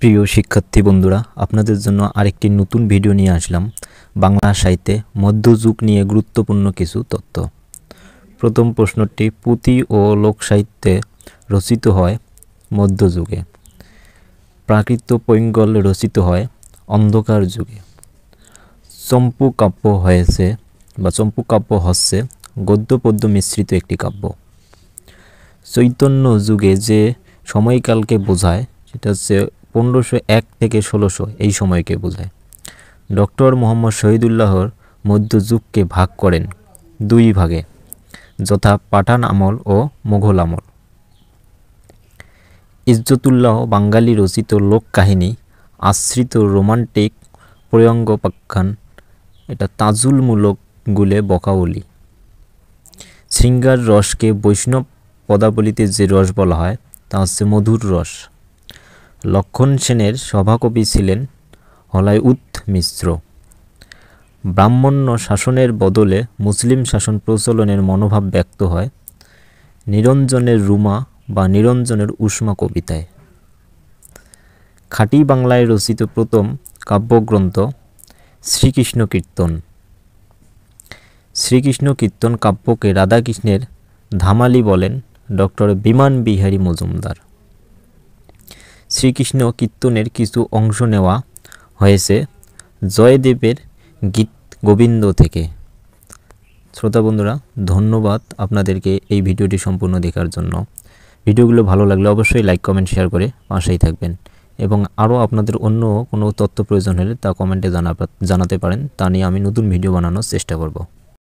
প্রিয় শিক্ষার্থী বন্ধুরা, আপনাদের জন্য আরেকটি নতুন ভিডিও নিয়ে আসলাম। বাংলা সাহিত্যে মধ্যযুগ নিয়ে গুরুত্বপূর্ণ কিছু তথ্য। প্রথম প্রশ্নটি, পুঁথি ও লোকসাহিত্যে রচিত হয় মধ্যযুগে। প্রাকৃত পৈঙ্গল রচিত হয় অন্ধকার যুগে। চম্পু কাব্য হচ্ছে গদ্য পদ্য মিশ্রিত একটি কাব্য। চৈতন্য যুগে যে সময়কালকে বোঝায় সেটা হচ্ছে 1501 থেকে 1600 এই সময়কে বোঝায়। ডক্টর মোহাম্মদ শহীদুল্লাহর মধ্যযুগকে ভাগ করেন দুই ভাগে, যথা পাঠান আমল ও মোঘল আমল। ইজ্জতুল্লাহ বাঙালি রচিত লোককাহিনী আশ্রিত রোমান্টিক প্রয়ঙ্গোপাখ্যান, এটা তাজুলমূলক গুলে বকাবলি। শৃঙ্গার রসকে বৈষ্ণব পদাবলিতে যে রস বলা হয় তা হচ্ছে মধুর রস। লক্ষণ সেনের সভাকবি ছিলেন হলায়উত মিশ্র। ব্রাহ্মণ্য শাসনের বদলে মুসলিম শাসন প্রচলনের মনোভাব ব্যক্ত হয় নিরঞ্জনের রুমা বা নিরঞ্জনের উষ্মা কবিতায়। খাঁটি বাংলায় রচিত প্রথম কাব্যগ্রন্থ শ্রীকৃষ্ণ কীর্তন। শ্রীকৃষ্ণ কীর্তন কাব্যকে রাধাকৃষ্ণের ধামালি বলেন ডক্টর বিমান বিহারী মজুমদার। শ্রীকৃষ্ণ কীর্তনের কিছু অংশ নেওয়া হয়েছে জয়দেবের গীত গোবিন্দ থেকে। শ্রোতা বন্ধুরা, ধন্যবাদ আপনাদেরকে এই ভিডিওটি সম্পূর্ণ দেখার জন্য। ভিডিওগুলো ভালো লাগলে অবশ্যই লাইক, কমেন্ট, শেয়ার করে পাশেই থাকবেন এবং আরও আপনাদের অন্য কোনো তথ্য প্রয়োজন হলে তা কমেন্টে জানাতে পারেন। তা নিয়ে আমি নতুন ভিডিও বানানোর চেষ্টা করব।